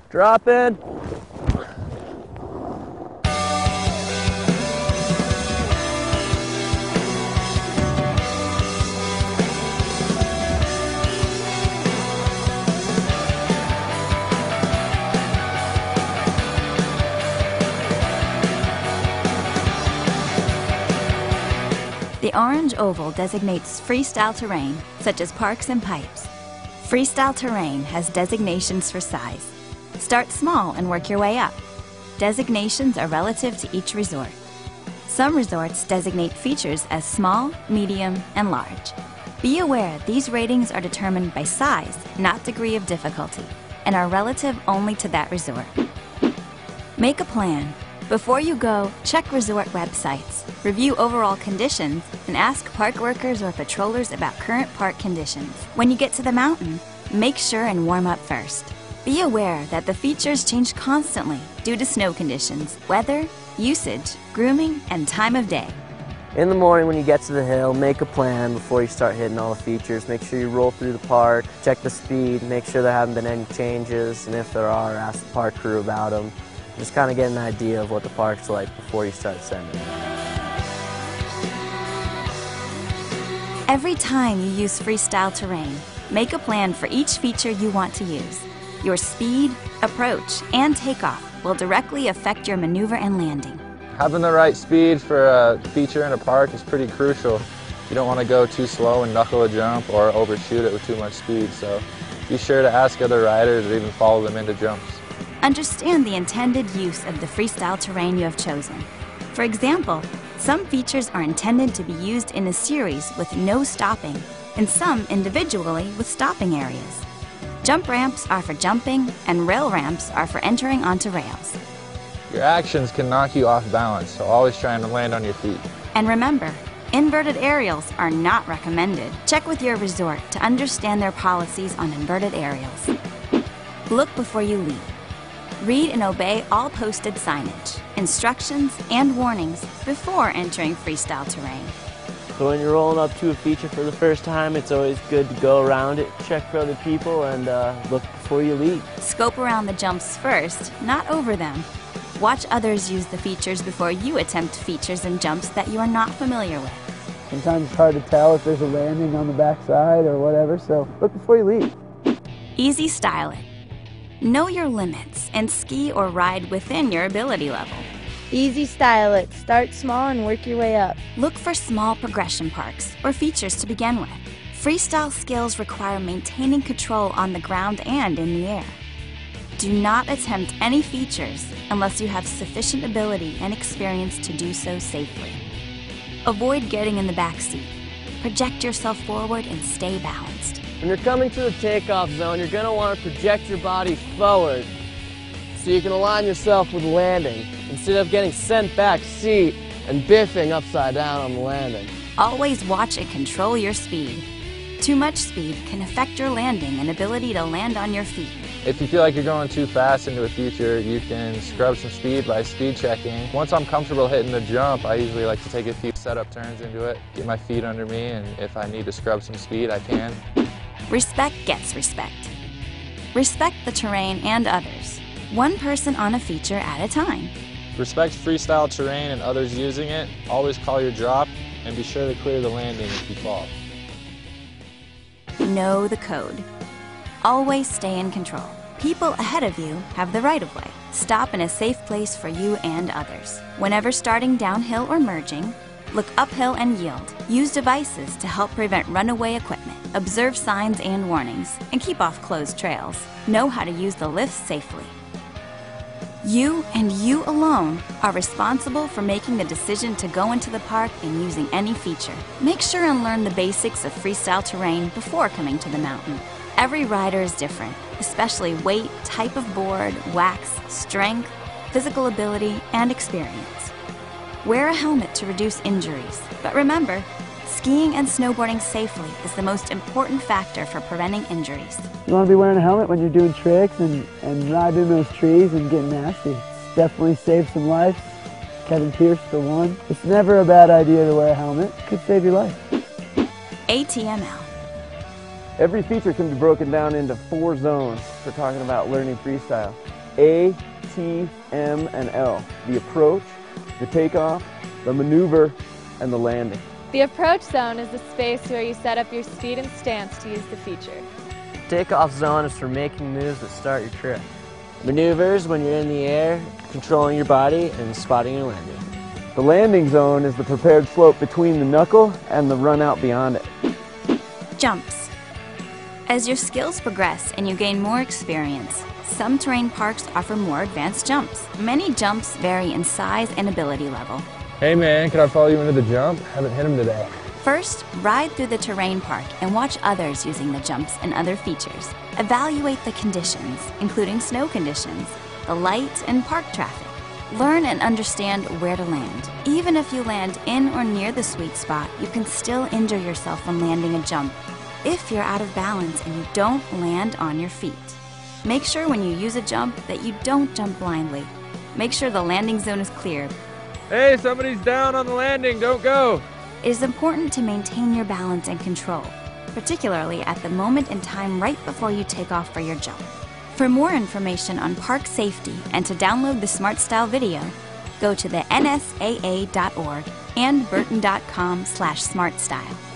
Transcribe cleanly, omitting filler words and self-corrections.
Drop in. The orange oval designates freestyle terrain, such as parks and pipes. Freestyle terrain has designations for size. Start small and work your way up. Designations are relative to each resort. Some resorts designate features as small, medium, and large. Be aware these ratings are determined by size, not degree of difficulty, and are relative only to that resort. Make a plan. Before you go, check resort websites, review overall conditions, and ask park workers or patrollers about current park conditions. When you get to the mountain, make sure and warm up first. Be aware that the features change constantly due to snow conditions, weather, usage, grooming, and time of day. In the morning when you get to the hill, make a plan before you start hitting all the features. Make sure you roll through the park, check the speed, make sure there haven't been any changes, and if there are, ask the park crew about them. Just kind of get an idea of what the park's like before you start sending. Every time you use freestyle terrain, make a plan for each feature you want to use. Your speed, approach, and takeoff will directly affect your maneuver and landing. Having the right speed for a feature in a park is pretty crucial. You don't want to go too slow and knuckle a jump or overshoot it with too much speed, so be sure to ask other riders or even follow them into jumps. Understand the intended use of the freestyle terrain you have chosen. For example, some features are intended to be used in a series with no stopping, and some individually with stopping areas. Jump ramps are for jumping, and rail ramps are for entering onto rails. Your actions can knock you off balance, so always trying to land on your feet. And remember, inverted aerials are not recommended. Check with your resort to understand their policies on inverted aerials. Look before you leap. Read and obey all posted signage, instructions, and warnings before entering freestyle terrain. So when you're rolling up to a feature for the first time, it's always good to go around it, check for other people, and look before you leap. Scope around the jumps first, not over them. Watch others use the features before you attempt features and jumps that you are not familiar with. Sometimes it's hard to tell if there's a landing on the backside or whatever, so look before you leap. Easy style it. Know your limits and ski or ride within your ability level. Easy style it. Start small and work your way up. Look for small progression parks or features to begin with. Freestyle skills require maintaining control on the ground and in the air. Do not attempt any features unless you have sufficient ability and experience to do so safely. Avoid getting in the back seat. Project yourself forward and stay balanced. When you're coming to the takeoff zone, you're going to want to project your body forward so you can align yourself with landing instead of getting sent back seat and biffing upside down on the landing. Always watch and control your speed. Too much speed can affect your landing and ability to land on your feet. If you feel like you're going too fast into a feature, you can scrub some speed by speed checking. Once I'm comfortable hitting the jump, I usually like to take a few setup turns into it, get my feet under me, and if I need to scrub some speed, I can. Respect gets respect. Respect the terrain and others. One person on a feature at a time. Respect freestyle terrain and others using it. Always call your drop and be sure to clear the landing if you fall. Know the code. Always stay in control. People ahead of you have the right of way. Stop in a safe place for you and others. Whenever starting downhill or merging, look uphill and yield. Use devices to help prevent runaway equipment. Observe signs and warnings, and keep off closed trails. Know how to use the lifts safely. You and you alone are responsible for making the decision to go into the park and using any feature. Make sure and learn the basics of freestyle terrain before coming to the mountain. Every rider is different, especially weight, type of board, wax, strength, physical ability, and experience. Wear a helmet to reduce injuries, but remember, skiing and snowboarding safely is the most important factor for preventing injuries. You want to be wearing a helmet when you're doing tricks and riding those trees and getting nasty. It's definitely saved some lives. Kevin Pierce for one. It's never a bad idea to wear a helmet. It could save your life. ATML. Every feature can be broken down into 4 zones. We're talking about learning freestyle. A, T, M, and L. The approach, the takeoff, the maneuver, and the landing. The approach zone is the space where you set up your speed and stance to use the feature. Takeoff zone is for making moves that start your trip. Maneuvers when you're in the air, controlling your body and spotting your landing. The landing zone is the prepared slope between the knuckle and the run out beyond it. Jumps. As your skills progress and you gain more experience, some terrain parks offer more advanced jumps. Many jumps vary in size and ability level. Hey man, can I follow you into the jump? Haven't hit him today. First, ride through the terrain park and watch others using the jumps and other features. Evaluate the conditions, including snow conditions, the light and park traffic. Learn and understand where to land. Even if you land in or near the sweet spot, you can still injure yourself when landing a jump if you're out of balance and you don't land on your feet. Make sure when you use a jump that you don't jump blindly. Make sure the landing zone is clear. Hey, somebody's down on the landing, don't go. It is important to maintain your balance and control, particularly at the moment in time right before you take off for your jump. For more information on park safety and to download the SmartStyle video, go to the NSAA.org and burton.com/smartstyle.